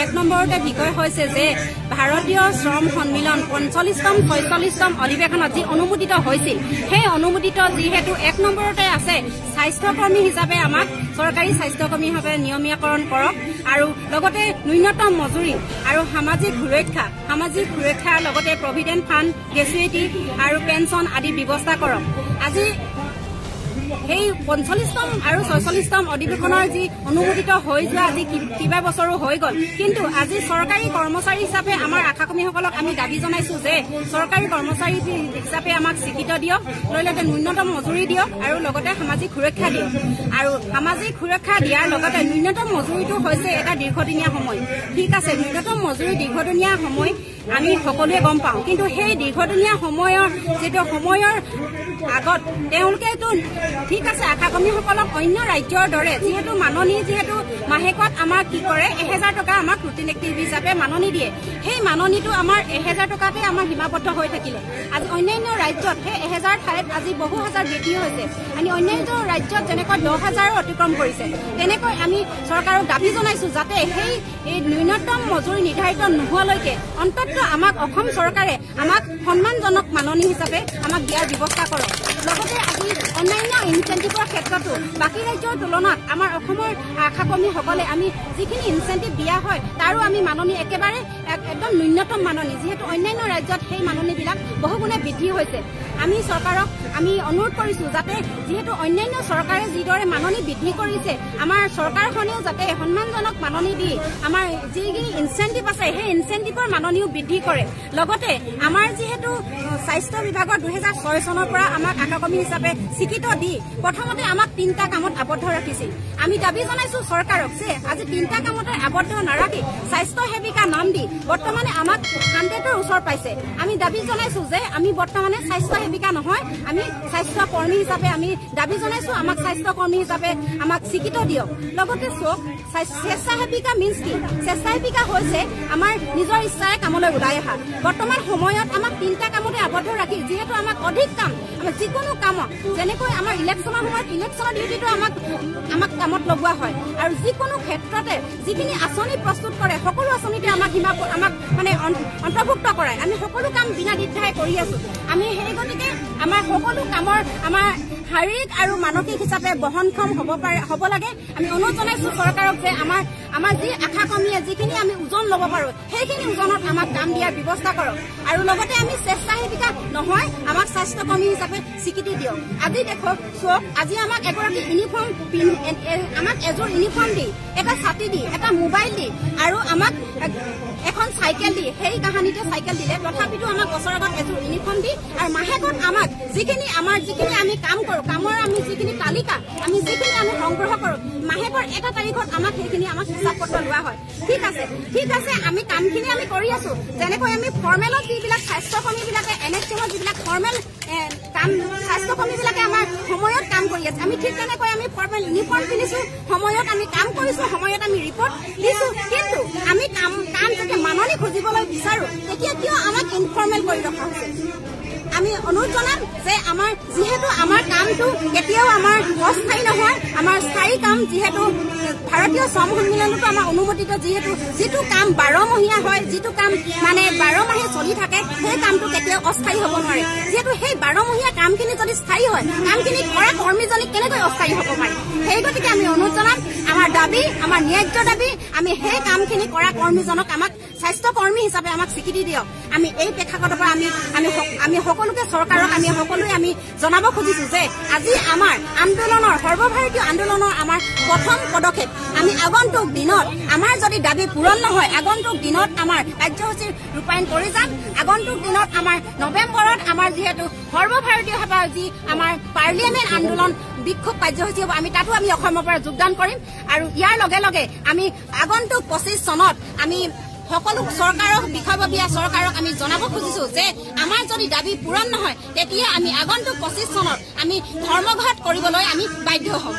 এক নম্বৰতে বিষয় হৈছে যে ভাৰতীয় শ্ৰম সন্মিলন ৪৫তম ৪৬তম অধিৱেশনত যি অনুমোদিত হৈছিল সেই অনুমোদিত যিহেতু এক নম্বৰতে আছে স্বাস্থ্যকৰ্মী হিচাপে আমাক চৰকাৰী স্বাস্থ্যকৰ্মী হিচাপে নিয়মীয়াকৰণ কৰক আৰু লগতে ন্যূনতম মজুৰি আৰু সামাজিক সুৰক্ষাৰ লগতে প্ৰভিডেণ্ট ফাণ্ড গ্ৰেচুইটি আৰু পেঞ্চন আদি ব্যৱস্থা কৰক। আজি সেই ৪৫তম আৰু ৪৬তম অধিৱেশনৰ যি অনুমোদিত হৈ যোৱা আজি কিবা বছৰো হৈ গ'ল, কিন্তু আজি চৰকাৰী কৰ্মচাৰী হিচাপে আমাৰ আশাকৰ্মীসকলক আমি দাবী জনাইছো যে চৰকাৰী কৰ্মচাৰী হিচাপে আমাক স্বীকৃত দিয়ক, লগতে ন্যূনতম মজুৰি দিয়ক আৰু লগতে সামাজিক সুৰক্ষা দিয়ক। আৰু সামাজিক সুৰক্ষা দিয়াৰ লগতে ন্যূনতম মজুৰিটো হৈছে এটা দীৰ্ঘদিনীয়া সময়। ঠিক আছে, ন্যূনতম মজুৰি দীৰ্ঘদিনীয়া সময় আমি সকলোৱে গম পাওঁ, কিন্তু সেই দীৰ্ঘদিনীয়া সময়ৰ আগত তেওঁলোকেতো ঠিক আছে আশাকৰ্মীসকলক অন্য ৰাজ্যৰ দৰে যিহেতু মাহেকত আমাক কি কৰে ১,০০০ টকা আমাক ৰুটিন এক্টিভ হিচাপে মাননি দিয়ে। সেই মাননিটো আমাৰ ১,০০০ টকাতে আমাৰ সীমাবদ্ধ হৈ থাকিলে। আজি অন্যান্য ৰাজ্যত সেই ১,০০০ ঠাইত আজি বহু হাজাৰ বৃদ্ধি হৈছে। আমি অন্যান্য ৰাজ্যত যেনেকৈ ১০,০০০ অতিক্ৰম কৰিছে, তেনেকৈ আমি চৰকাৰক দাবী জনাইছো যাতে সেই ন্যূনতম মজুৰি নিৰ্ধাৰিত নোহোৱালৈকে অন্তত আমাক অসম চৰকাৰে আমাক সন্মানজনক মাননি হিচাপে আমাক দিয়াৰ ব্যৱস্থা কৰক। লগতে আজি অন্যান্য ইনচেণ্টিভৰ ক্ষেত্ৰতো বাকী ৰাজ্যৰ তুলনাত আমাৰ অসমৰ আশাকৰ্মীসকলে আমি যিখিনি ইনচেণ্টিভ দিয়া হয় তাৰো আমি মাননি একেবাৰে একদম ন্যূনতম মাননি, যিহেতু অন্যান্য ৰাজ্যত সেই মাননিবিলাক বহুগুণে বৃদ্ধি হৈছে। আমি চৰকাৰক আমি অনুৰোধ কৰিছো যাতে যিহেতু অন্যান্য চৰকাৰে যিদৰে মাননি বৃদ্ধি কৰিছে, আমাৰ চৰকাৰখনেও যাতে সন্মানজনক মাননি দি আমাৰ যিখিনি ইনচেণ্টিভ আছে সেই ইনচেণ্টিভৰ মাননিও বৃদ্ধি কৰে। লগতে আমাৰ যিহেতু স্বাস্থ্য বিভাগৰ ২০০৬ চনৰ পৰা আমাক আশাকৰ্মী হিচাপে স্বীকৃত দি প্ৰথমতে আমাক ৩টা কামত আবদ্ধ ৰাখিছিল। আমি দাবী জনাইছো চৰকাৰক যে আজি 3টা কামতে আবদ্ধ নাৰাখি স্বাস্থ্য সেৱিকা নাম দি বৰ্তমানে আমাক 100ৰ ওচৰ পাইছে। আমি দাবী জনাইছো যে আমি বৰ্তমানে স্বাস্থ্য সেৱিকা নহয়, আমি স্বাস্থ্য কৰ্মী হিচাপে আমি দাবী জনাইছো আমাক স্বাস্থ্য কৰ্মী হিচাপে আমাক স্বীকৃত দিয়ক। লগতে চক স্বেচ্ছাসেৱিকা মিন্স কি? স্বেচ্ছাসেৱিকা হৈছে আমাৰ নিজৰ ইচ্ছাৰে কামলৈ ওলাই অহা। বৰ্তমান সময়ত আমাক 3টা কামতে আবদ্ধ ৰাখি যিহেতু আমাক অধিক কাম আমাৰ যিকোনো কামত যেনেকৈ আমাৰ ইলেকশ্যনৰ সময়ত ইলেকশ্যনৰ ডিউটিটো আমাক কামত লগোৱা হয় আৰু যিকোনো ক্ষেত্ৰতে যিখিনি আঁচনি প্ৰস্তুত কৰে সকলো আঁচনিতে আমাক মানে অন্তৰ্ভুক্ত কৰায়। আমি সকলো কাম বিনা দ্বিধাই কৰি আছো। আমি সেই গতিকে আমাৰ সকলো কামৰ আমাৰ শাৰীৰিক আৰু মানসিক হিচাপে বহনক্ষম হ'ব লাগে। আমি অনুৰোধ জনাইছো চৰকাৰক যে আমাৰ যি আশাকৰ্মীয়ে যিখিনি আমি ওজন ল'ব পাৰো সেইখিনি ওজনত আমাক কাম দিয়াৰ ব্যৱস্থা কৰক আৰু লগতে আমি স্বেচ্ছাসেৱিকা নহয় আমাক স্বাস্থ্যকৰ্মী হিচাপে স্বীকৃতি দিয়ক। আজি দেখক চক আজি আমাক এগৰাকী ইউনিফৰ্ম আমাক এযোৰ ইউনিফৰ্ম দি এটা ছাতি দি এটা মোবাইল দি আৰু আমাক এখন চাইকেল দি সেই কাহানিতে চাইকেল দিলে, তথাপিতো আমাক বছৰ আগত এযোৰ ইউনিফৰ্ম দি আৰু মাহেকত আমাক যিখিনি আমি কাম কৰো কামৰ আমি যিখিনি তালিকা আমি যিখিনি আমি সংগ্ৰহ কৰো মাহেকৰ এটা তাৰিখত আমাক সেইখিনি আমাক হিচাপ পত্ৰ লোৱা হয়। ঠিক আছে আমি কামখিনি আমি কৰি আছো। যেনেকৈ আমি ফৰ্মেলত যিবিলাক স্বাস্থ্যকৰ্মীবিলাকে NHM যিবিলাক ফৰ্মেল কাম স্বাস্থ্যকৰ্মীবিলাকে আমাৰ সময়ত কাম কৰি আছে, আমি ঠিক তেনেকৈ আমি ফৰ্মেল ইউনিফৰ্ম পিন্ধিছো, সময়ত আমি কাম কৰিছো, সময়ত আমি ৰিপৰ্ট দিছো। কিন্তু আমি কাম যদি মাননি খুজিবলৈ বিচাৰো তেতিয়া কিয় আমাক ইনফৰ্মেল কৰি ৰখা হৈছে? আমি অনুৰোধ জনাম যে যিহেতু আমাৰ কামটো কেতিয়াও আমাৰ অস্থায়ী নহয়, আমাৰ স্থায়ী কাম। যিহেতু ভাৰতীয় শ্ৰম সন্মিলনতো আমাৰ অনুমোদিত যিটো কাম 12মহীয়া হয়, যিটো কাম মানে 12 মাহে চলি থাকে, সেই কামটো কেতিয়াও অস্থায়ী হ'ব নোৱাৰে। যিহেতু সেই 12মহীয়া কামখিনি যদি স্থায়ী হয়, কামখিনি কৰা কৰ্মীজনী কেনেকৈ অস্থায়ী হ'ব পাৰে? সেই গতিকে আমি অনুৰোধ জনাম আমাৰ দাবী আমাৰ ন্যায্য দাবী আমি সেই কামখিনি কৰা কৰ্মীজনক আমাক স্বাস্থ্যকৰ্মী হিচাপে আমাক স্বীকৃতি দিয়ক। আমি এই প্ৰেক্ষাগতৰ পৰা আমি সকলোকে চৰকাৰক আমি সকলোৱে আমি জনাব খুজিছো যে আজি আমাৰ আন্দোলনৰ সৰ্বভাৰতীয় আন্দোলনৰ আমাৰ প্ৰথম পদক্ষেপ। আমি আগন্তুক দিনত আমাৰ যদি দাবী পূৰণ নহয়, আগন্তুক দিনত আমাৰ কাৰ্যসূচী ৰূপায়ণ কৰি যাম। আগন্তুক দিনত আমাৰ নৱেম্বৰত আমাৰ যিহেতু সৰ্বভাৰতীয়ভাৱে যি আমাৰ পাৰ্লিয়ামেণ্ট আন্দোলন বিক্ষোভ কাৰ্যসূচী হ'ব, আমি তাতো আমি অসমৰ পৰা যোগদান কৰিম। আৰু ইয়াৰ লগে লগে আমি আগন্তুক 25 চনত আমি সকলো চৰকাৰক বিষয়ববীয়া চৰকাৰক আমি জনাব খুজিছো যে আমাৰ যদি দাবী পূৰণ নহয় তেতিয়া আমি আগন্তুক 25 চনত আমি ধৰ্মঘট কৰিবলৈ আমি বাধ্য হ'ম।